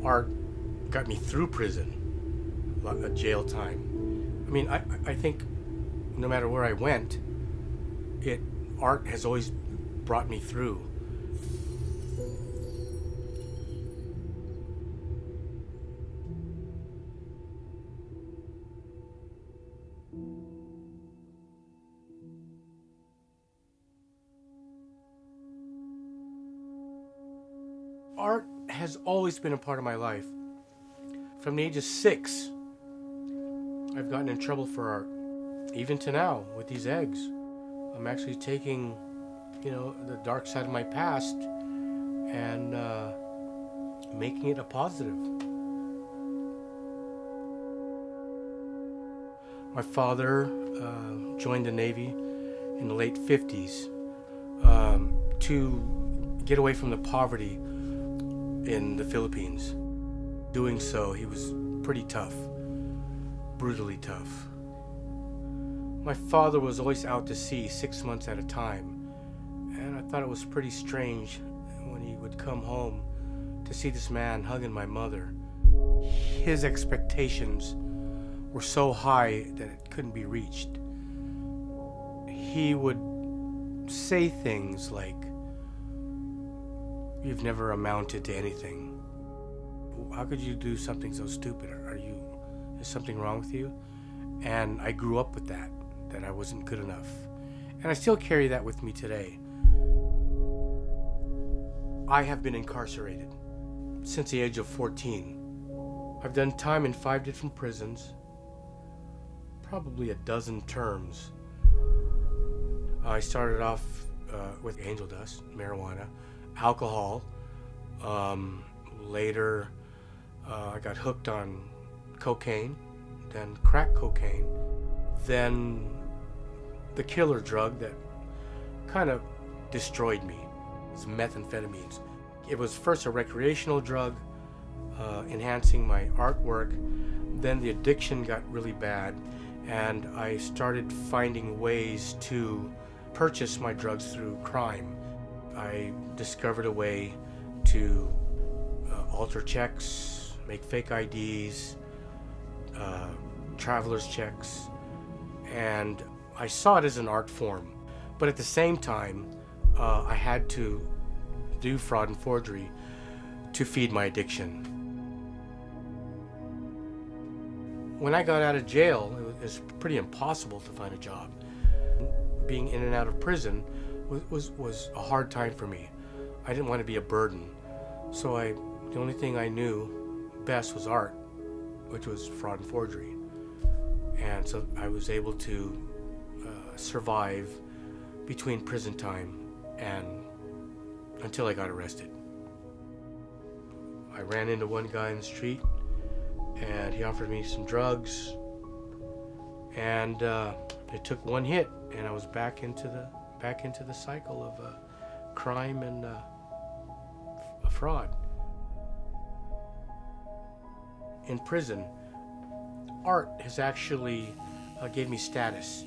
art got me through prison, jail time. I mean, I think no matter where I went, art has always brought me through. Art has always been a part of my life. From the age of 6, I've gotten in trouble for art. Even to now, with these eggs. I'm actually taking, the dark side of my past and making it a positive. My father joined the Navy in the late 50s to get away from the poverty in the Philippines. Doing so, he was pretty tough, brutally tough. My father was always out to sea 6 months at a time, and I thought it was pretty strange when he would come home to see this man hugging my mother. His expectations were so high that it couldn't be reached. He would say things like, "You've never amounted to anything. How could you do something so stupid? Is something wrong with you?" And I grew up with that I wasn't good enough. And I still carry that with me today. I have been incarcerated since the age of 14. I've done time in 5 different prisons, probably a dozen terms. I started off with angel dust, marijuana, alcohol. Later, I got hooked on cocaine, then crack cocaine, then the killer drug that kind of destroyed me is methamphetamines. It was first a recreational drug, enhancing my artwork. Then the addiction got really bad, and I started finding ways to purchase my drugs through crime. I discovered a way to alter checks, make fake IDs, traveler's checks, and I saw it as an art form. But at the same time, I had to do fraud and forgery to feed my addiction. When I got out of jail, it was pretty impossible to find a job. Being in and out of prison was a hard time for me. I didn't want to be a burden. So the only thing I knew best was art, which was fraud and forgery. And so I was able to survive between prison time and until I got arrested. I ran into one guy in the street, and he offered me some drugs, and it took one hit, and I was back into the cycle of crime and fraud. In prison, art has actually gave me status.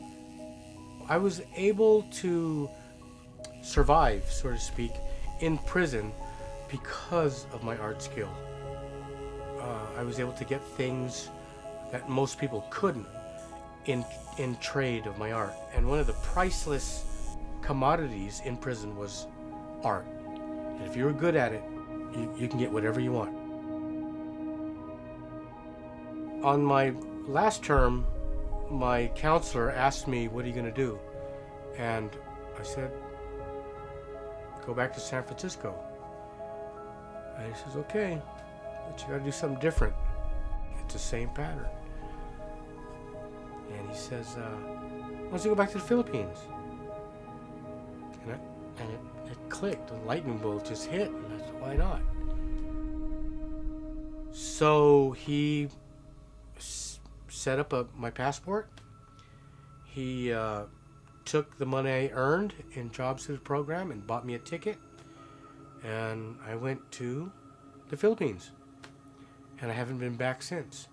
I was able to survive, so to speak, in prison because of my art skill. I was able to get things that most people couldn't in trade of my art. And one of the priceless commodities in prison was art. And if you were good at it, you can get whatever you want. On my last term, my counselor asked me, "What are you going to do?" And I said, "Go back to San Francisco." And he says, "Okay, but you got to do something different. It's the same pattern." And he says, "Why don't you go back to the Philippines?" And it clicked. The lightning bolt just hit. And I said, "Why not?" So he set up my passport. He took the money I earned in jobs through the program and bought me a ticket. And I went to the Philippines. And I haven't been back since.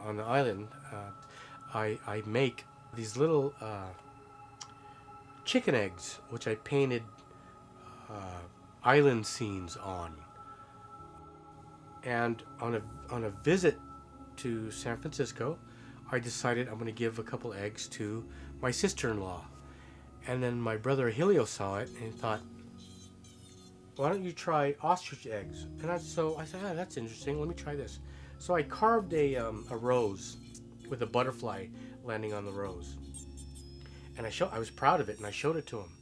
On the island, I make these little chicken eggs, which I painted island scenes on. And on a visit to San Francisco, I decided I'm going to give a couple eggs to my sister-in-law. And then my brother Helio saw it and thought, why don't you try ostrich eggs? And so I said, that's interesting. Let me try this. So I carved a rose with a butterfly landing on the rose. And I was proud of it, and I showed it to him.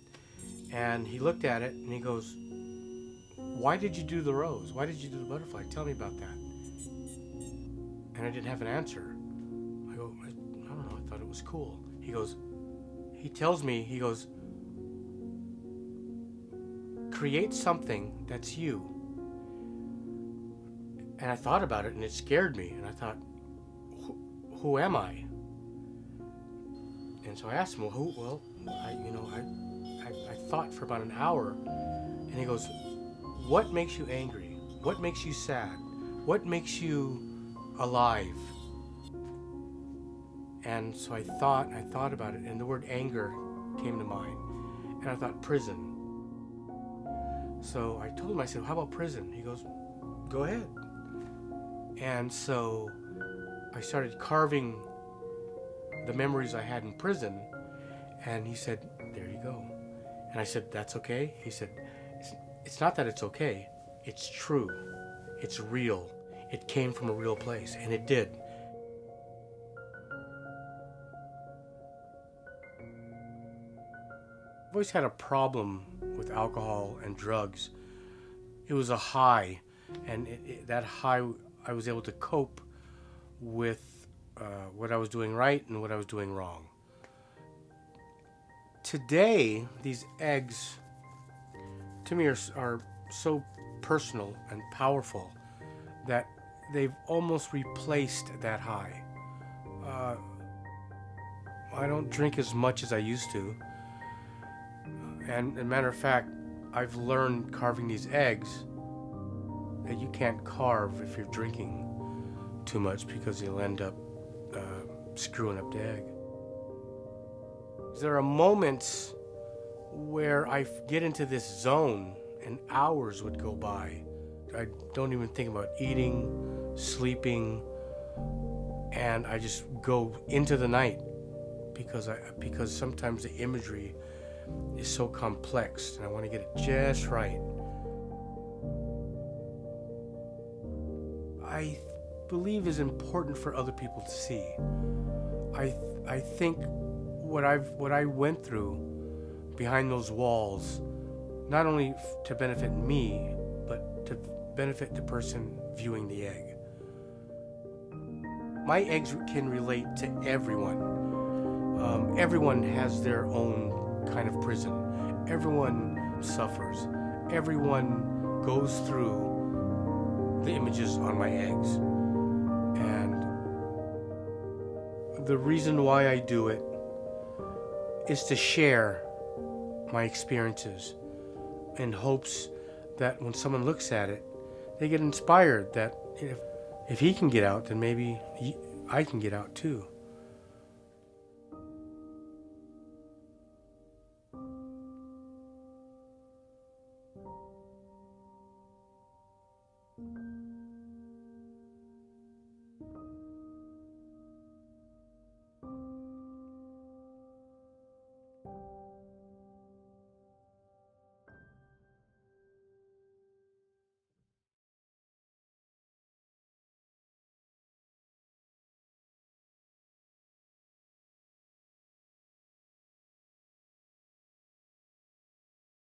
And he looked at it, and he goes, why did you do the rose? Why did you do the butterfly? Tell me about that. And I didn't have an answer. I go, I don't know, I thought it was cool. He tells me, create something that's you. And I thought about it, and it scared me. And I thought, who am I? And so I asked him, I thought for about an hour. And he goes, what makes you angry? What makes you sad? What makes you alive? And so I thought about it, and the word anger came to mind. And I thought, prison. So I told him, I said, how about prison? He goes, go ahead. And so I started carving the memories I had in prison, and he said, there you go. And I said, that's okay? He said, it's not that it's okay, it's true, it's real, it came from a real place, and it did. I've always had a problem with alcohol and drugs. It was a high, and that high, I was able to cope with what I was doing right and what I was doing wrong. Today, these eggs, to me, are so personal and powerful that they've almost replaced that high. I don't drink as much as I used to. And as a matter of fact, I've learned carving these eggs that you can't carve if you're drinking too much, because you'll end up screwing up the egg. There are moments where I get into this zone and hours would go by. I don't even think about eating, sleeping, and I just go into the night because sometimes the imagery is so complex and I want to get it just right. I believe is important for other people to see. I think what I went through behind those walls, not only to benefit me, but to benefit the person viewing the egg. My eggs can relate to everyone. Everyone has their own kind of prison. Everyone suffers. Everyone goes through the images on my eggs. And the reason why I do it is to share my experiences in hopes that when someone looks at it, they get inspired that if he can get out, then maybe I can get out too.